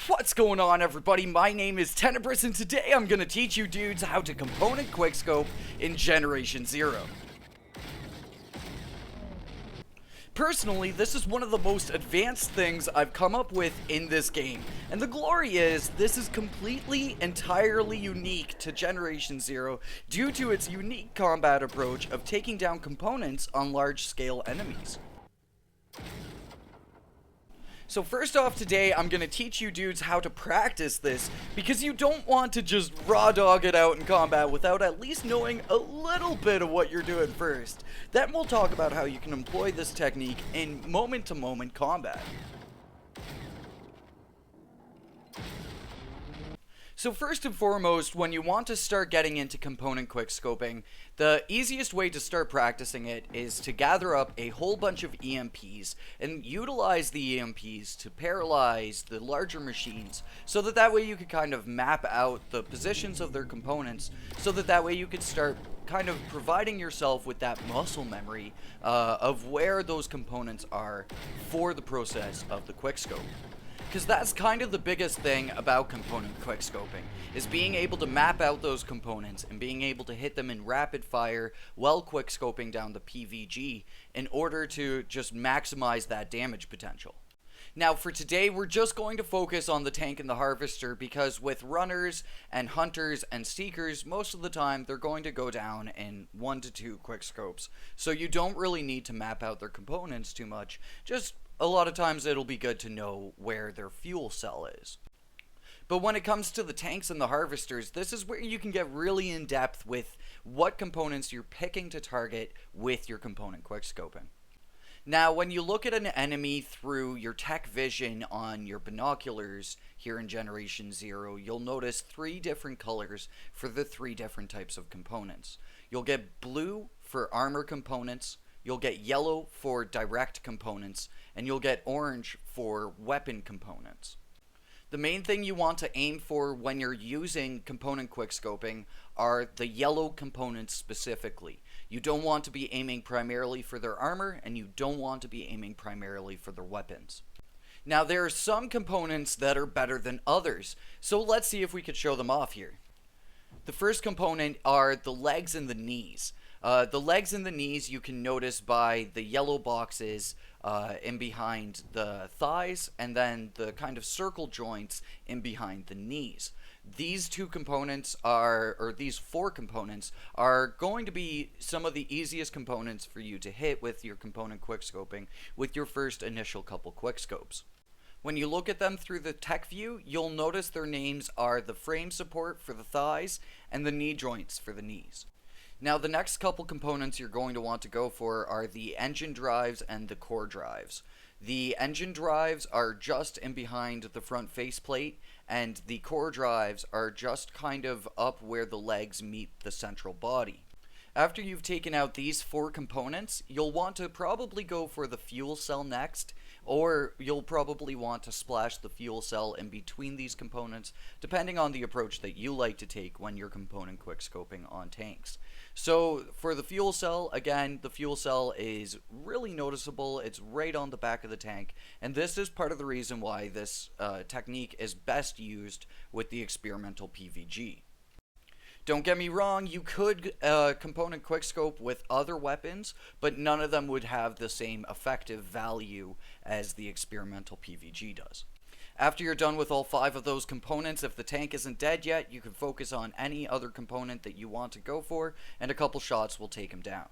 What's going on, everybody? My name is Tenebris, and today I'm gonna teach you dudes how to component quickscope in Generation Zero. Personally, this is one of the most advanced things I've come up with in this game, and the glory is, this is completely, entirely unique to Generation Zero due to its unique combat approach of taking down components on large-scale enemies. So first off today, I'm going to teach you dudes how to practice this, because you don't want to just raw dog it out in combat without at least knowing a little bit of what you're doing first. Then we'll talk about how you can employ this technique in moment-to-moment combat. So first and foremost, when you want to start getting into component quickscoping, the easiest way to start practicing it is to gather up a whole bunch of EMPs and utilize the EMPs to paralyze the larger machines so that way you could kind of map out the positions of their components so that way you could start kind of providing yourself with that muscle memory of where those components are for the process of the quickscope. Because that's kind of the biggest thing about component quickscoping, is being able to map out those components and being able to hit them in rapid fire while quickscoping down the PVG in order to just maximize that damage potential. Now for today, we're just going to focus on the tank and the harvester because with runners and hunters and seekers, most of the time they're going to go down in 1 to 2 quickscopes. So you don't really need to map out their components too much, just a lot of times it'll be good to know where their fuel cell is. But when it comes to the tanks and the harvesters, this is where you can get really in depth with what components you're picking to target with your component quickscoping. Now, when you look at an enemy through your tech vision on your binoculars here in Generation Zero, you'll notice 3 different colors for the 3 different types of components. You'll get blue for armor components, you'll get yellow for direct components, and you'll get orange for weapon components. The main thing you want to aim for when you're using component quickscoping are the yellow components specifically. You don't want to be aiming primarily for their armor, and you don't want to be aiming primarily for their weapons. Now there are some components that are better than others, so let's see if we could show them off here. The first component are the legs and the knees. The legs and the knees you can notice by the yellow boxes in behind the thighs, and then the kind of circle joints in behind the knees. These 2 components or these 4 components are going to be some of the easiest components for you to hit with your component quickscoping with your first initial couple quickscopes. When you look at them through the tech view, you'll notice their names are the frame support for the thighs and the knee joints for the knees. Now the next couple components you're going to want to go for are the engine drives and the core drives. The engine drives are just in behind the front faceplate, and the core drives are just kind of up where the legs meet the central body. After you've taken out these 4 components, you'll want to probably go for the fuel cell next, or you'll probably want to splash the fuel cell in between these components, depending on the approach that you like to take when you're component quickscoping on tanks. So for the fuel cell, again, the fuel cell is really noticeable. It's right on the back of the tank, and this is part of the reason why this technique is best used with the experimental PVG. Don't get me wrong, you could component quickscope with other weapons, but none of them would have the same effective value as the experimental PVG does. After you're done with all 5 of those components, if the tank isn't dead yet, you can focus on any other component that you want to go for, and a couple shots will take him down.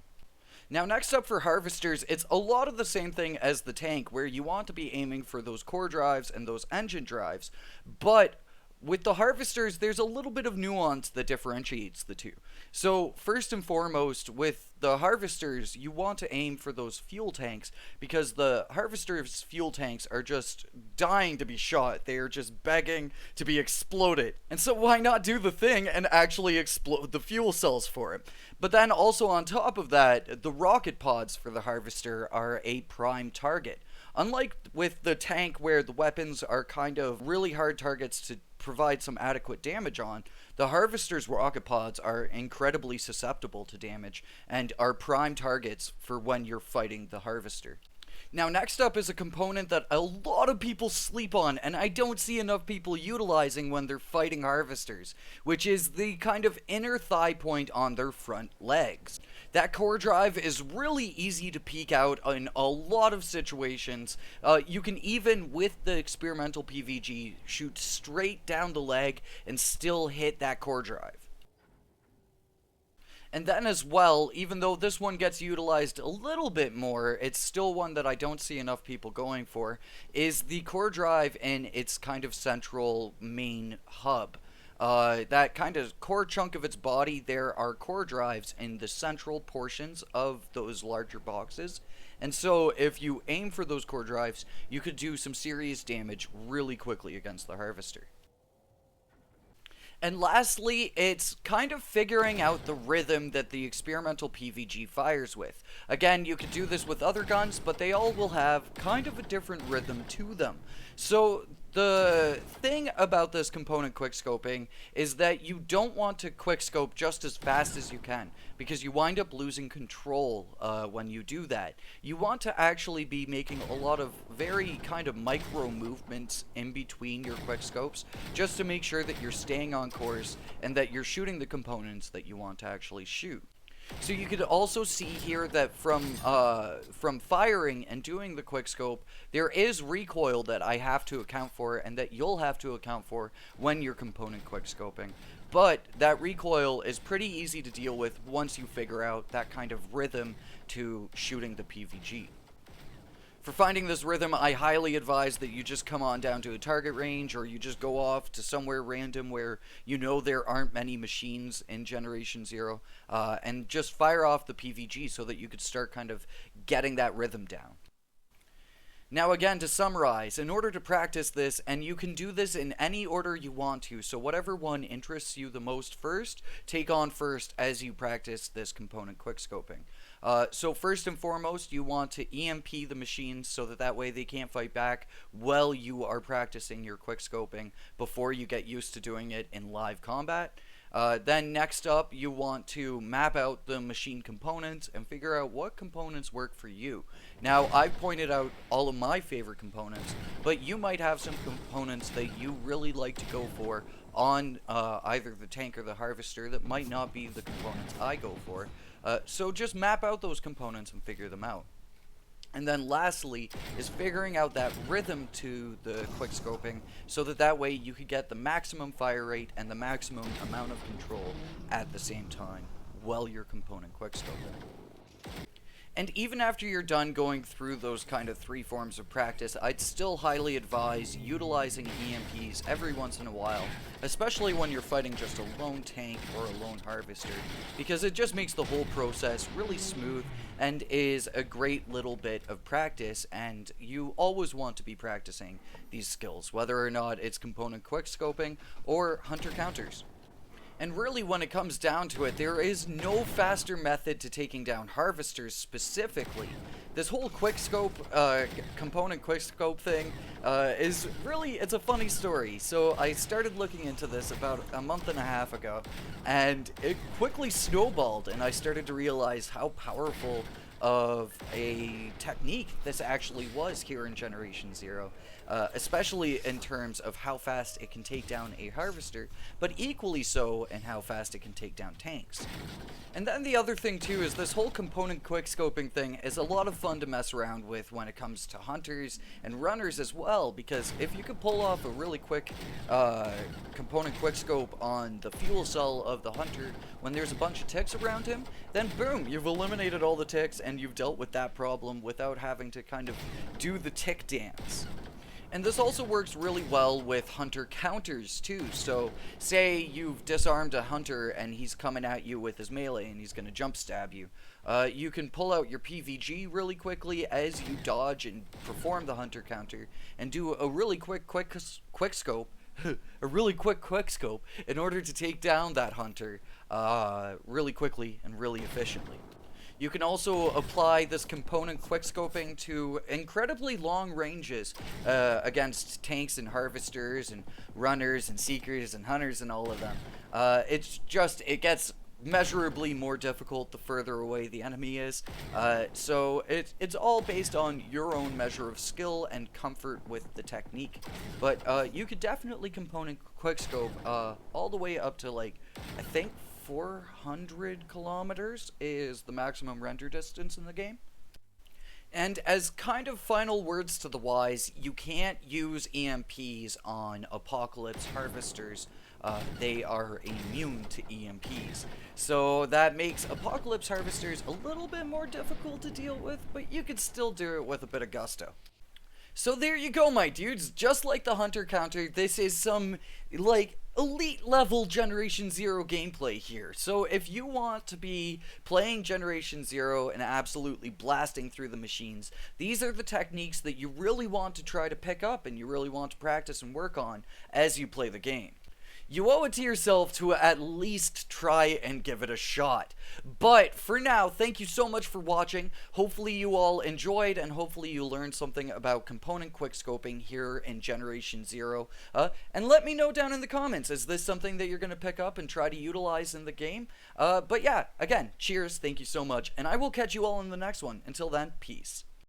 Now next up for harvesters, it's a lot of the same thing as the tank, where you want to be aiming for those core drives and those engine drives, but with the harvesters, there's a little bit of nuance that differentiates the 2. So first and foremost, with the harvesters, you want to aim for those fuel tanks because the harvesters' fuel tanks are just dying to be shot. They are just begging to be exploded. And so why not do the thing and actually explode the fuel cells for it? But then also on top of that, the rocket pods for the harvester are a prime target. Unlike with the tank where the weapons are kind of really hard targets to provide some adequate damage on, the harvester's rocket pods are incredibly susceptible to damage and are prime targets for when you're fighting the harvester. Now, next up is a component that a lot of people sleep on, and I don't see enough people utilizing when they're fighting harvesters, which is the kind of inner thigh point on their front legs. That core drive is really easy to peek out in a lot of situations. You can even, with the experimental PVG, shoot straight down the leg and still hit that core drive. And then as well, even though this one gets utilized a little bit more, it's still one that I don't see enough people going for, is the core drive in its kind of central main hub. That kind of core chunk of its body, there are core drives in the central portions of those larger boxes. And so if you aim for those core drives, you could do some serious damage really quickly against the harvester. And lastly, it's kind of figuring out the rhythm that the experimental PVG fires with. Again, you could do this with other guns, but they all will have kind of a different rhythm to them. So the thing about this component quickscoping is that you don't want to quickscope just as fast as you can, because you wind up losing control when you do that. You want to actually be making a lot of very kind of micro movements in between your quickscopes, just to make sure that you're staying on course and that you're shooting the components that you want to actually shoot. So you could also see here that from firing and doing the quickscope, there is recoil that I have to account for and that you'll have to account for when you're component quickscoping. But that recoil is pretty easy to deal with once you figure out that kind of rhythm to shooting the PVG. For finding this rhythm, I highly advise that you just come on down to a target range, or you just go off to somewhere random where you know there aren't many machines in Generation Zero, and just fire off the PVG so that you could start kind of getting that rhythm down. Now again, to summarize, in order to practice this, and you can do this in any order you want to, so whatever one interests you the most first, take on first as you practice this component quickscoping. So first and foremost, you want to EMP the machines so that way they can't fight back while you are practicing your quickscoping before you get used to doing it in live combat. Then next up, you want to map out the machine components and figure out what components work for you. Now, I've pointed out all of my favorite components, but you might have some components that you really like to go for on either the tank or the harvester that might not be the components I go for. So just map out those components and figure them out. And then lastly is figuring out that rhythm to the quickscoping so that way you could get the maximum fire rate and the maximum amount of control at the same time while you're component quickscoping. And even after you're done going through those kind of three forms of practice, I'd still highly advise utilizing EMPs every once in a while, especially when you're fighting just a lone tank or a lone harvester, because it just makes the whole process really smooth and is a great little bit of practice, and you always want to be practicing these skills, whether or not it's component quickscoping or hunter counters. And really, when it comes down to it, there is no faster method to taking down harvesters specifically. This whole quickscope, component quickscope thing, is really, it's a funny story. So I started looking into this about a month and a half ago, and it quickly snowballed, and I started to realize how powerful of a technique this actually was here in Generation Zero. Especially in terms of how fast it can take down a harvester, but equally so in how fast it can take down tanks. And then the other thing too is this whole component quickscoping thing is a lot of fun to mess around with when it comes to hunters and runners as well, because if you could pull off a really quick component quickscope on the fuel cell of the hunter when there's a bunch of ticks around him, then boom, you've eliminated all the ticks and you've dealt with that problem without having to kind of do the tick dance. And this also works really well with hunter counters too. So say you've disarmed a hunter and he's coming at you with his melee and he's going to jump stab you. You can pull out your PVG really quickly as you dodge and perform the hunter counter and do a really quick scope a really quick quickscope in order to take down that hunter really quickly and really efficiently. You can also apply this component quickscoping to incredibly long ranges against tanks and harvesters and runners and seekers and hunters and all of them. It gets measurably more difficult the further away the enemy is. So it's all based on your own measure of skill and comfort with the technique. But you could definitely component quickscope all the way up to, like, I think 400 kilometers is the maximum render distance in the game. And as kind of final words to the wise, you can't use EMPs on Apocalypse Harvesters. They are immune to EMPs. So that makes Apocalypse Harvesters a little bit more difficult to deal with, but you could still do it with a bit of gusto. So there you go, my dudes. Just like the Hunter counter, this is some, like, elite level Generation Zero gameplay here. So if you want to be playing Generation Zero and absolutely blasting through the machines, these are the techniques that you really want to try to pick up and you really want to practice and work on as you play the game. You owe it to yourself to at least try and give it a shot. But for now, thank you so much for watching. Hopefully you all enjoyed, and hopefully you learned something about component quickscoping here in Generation Zero. And let me know down in the comments, is this something that you're going to pick up and try to utilize in the game? But yeah, again, cheers, thank you so much, and I will catch you all in the next one. Until then, peace.